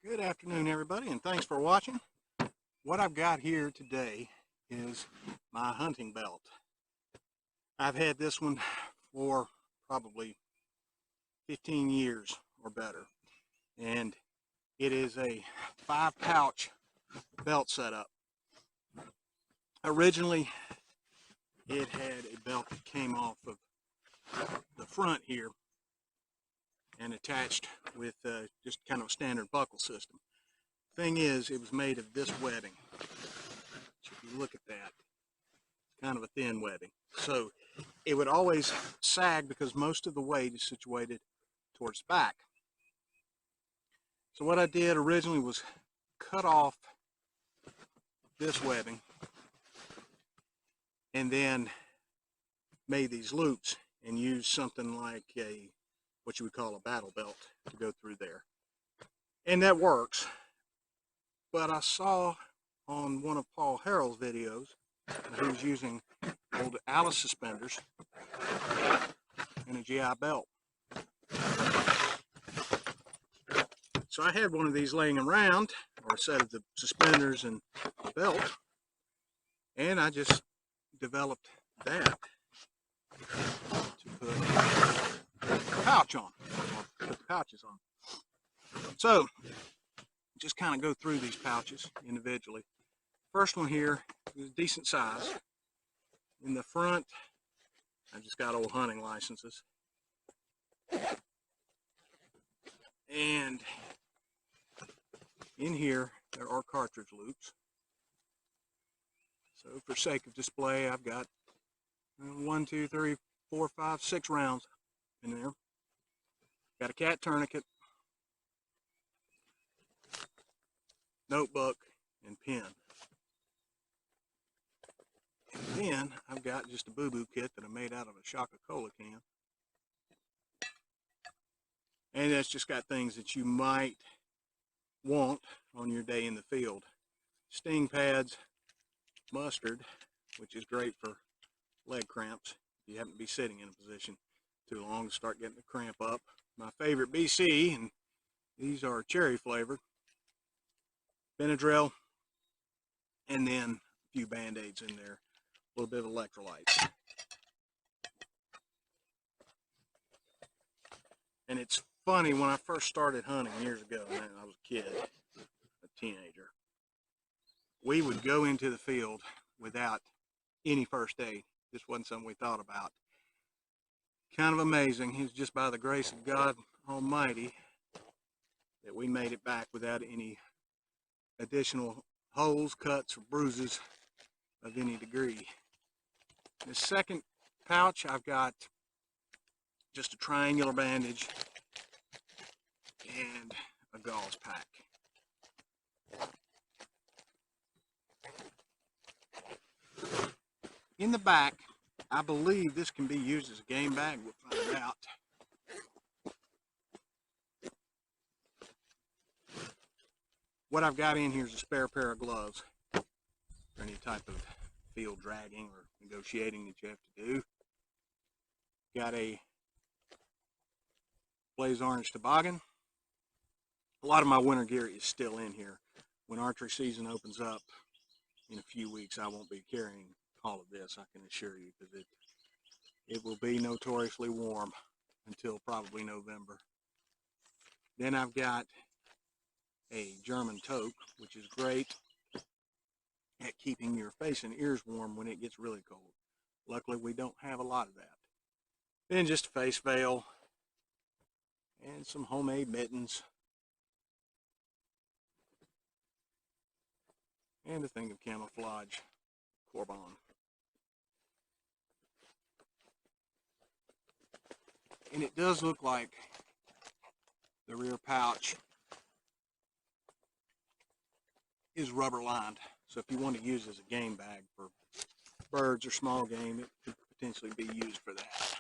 Good afternoon, everybody, and thanks for watching. What I've got here today is my hunting belt. I've had this one for probably 15 years or better, and it is a 5-pouch belt setup. Originally, it had a belt that came off of the front here and attached with just kind of a standard buckle system. Thing is, it was made of this webbing. So if you look at that, it's kind of a thin webbing. So it would always sag because most of the weight is situated towards the back. So what I did originally was cut off this webbing and then made these loops and used something like what you would call a battle belt to go through there. And that works. But I saw on one of Paul Harrell's videos he was using old Alice suspenders and a GI belt. So I had one of these laying around, or a set of the suspenders and the belt, and I just developed that to put a pouch on, or put the pouches on. So just kind of go through these pouches individually. First one here is decent size. In the front, I've just got old hunting licenses. And in here, there are cartridge loops. So for sake of display, I've got 1, 2, 3, 4, 5, 6 rounds in there. Got a cat tourniquet, notebook, and pen. And then I've got just a boo-boo kit that I made out of a Coca-Cola can. And that's just got things that you might want on your day in the field. Sting pads, mustard, which is great for leg cramps. You happen to be sitting in a position too long to start getting the cramp up. My favorite BC, and these are cherry flavored. Benadryl, and then a few band-aids in there, a little bit of electrolytes. And it's funny, when I first started hunting years ago, when I was a kid, a teenager, we would go into the field without any first aid. This wasn't something we thought about. Kind of amazing. It was just by the grace of God Almighty that we made it back without any additional holes, cuts, or bruises of any degree. The second pouch, I've got just a triangular bandage and a gauze pack. In the back, I believe this can be used as a game bag. We'll find out. What I've got in here is a spare pair of gloves for any type of field dragging or negotiating that you have to do. Got a blaze orange toboggan. A lot of my winter gear is still in here. When archery season opens up in a few weeks, I won't be carrying all of this, I can assure you, because it will be notoriously warm until probably November. Then I've got a German toque, which is great at keeping your face and ears warm when it gets really cold. Luckily, we don't have a lot of that. Then just a face veil and some homemade mittens and a thing of camouflage Corbon. And it does look like the rear pouch is rubber lined. So if you want to use it as a game bag for birds or small game, it could potentially be used for that.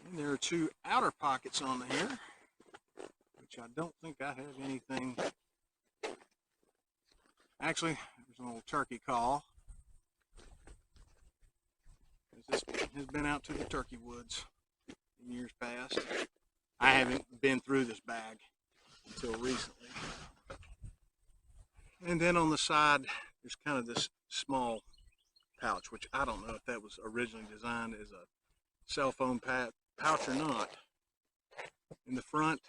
And there are 2 outer pockets on here, which I don't think I have anything. Actually, there's an old turkey call. This has been out to the turkey woods in years past. I haven't been through this bag until recently. And then on the side, there's kind of this small pouch, which I don't know if that was originally designed as a cell phone pouch or not. In the front,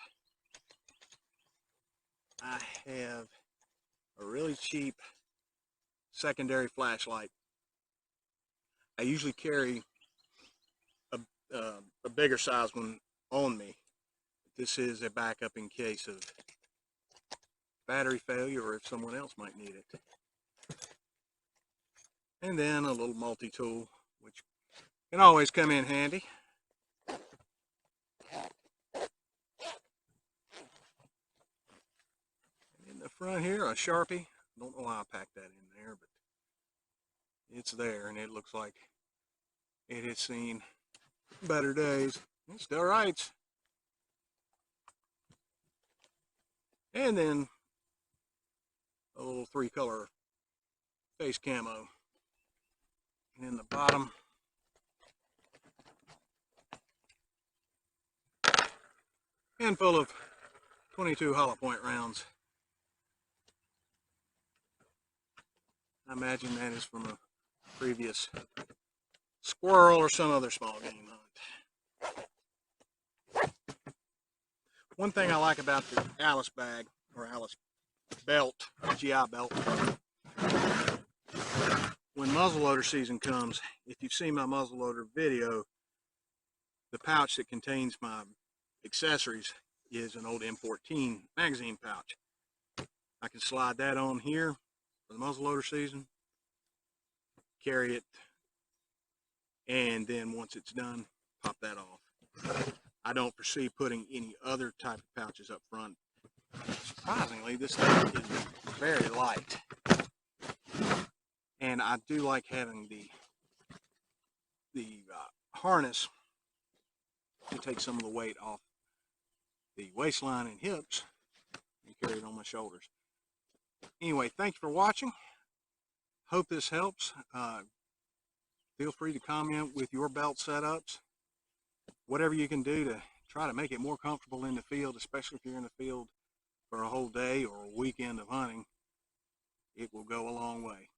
I have a really cheap secondary flashlight. I usually carry a bigger size one on me. This is a backup in case of battery failure or if someone else might need it. And then a little multi-tool, which can always come in handy. And in the front here, a Sharpie. Don't know why I packed that in there, but it's there, and it looks like it has seen better days. It still writes. And then a little 3-color face camo. And in the bottom, handful of 22 hollow point rounds. I imagine that is from a previous squirrel or some other small game hunt. One thing I like about the Alice bag, or Alice belt, GI belt, when muzzleloader season comes, if you've seen my muzzleloader video, the pouch that contains my accessories is an old M14 magazine pouch. I can slide that on here for the muzzleloader season, carry it, and then once it's done, pop that off. I don't foresee putting any other type of pouches up front. Surprisingly, this thing is very light. And I do like having the harness to take some of the weight off the waistline and hips and carry it on my shoulders. Anyway, thank you for watching. Hope this helps. Feel free to comment with your belt setups. Whatever you can do to try to make it more comfortable in the field, especially if you're in the field for a whole day or a weekend of hunting, it will go a long way.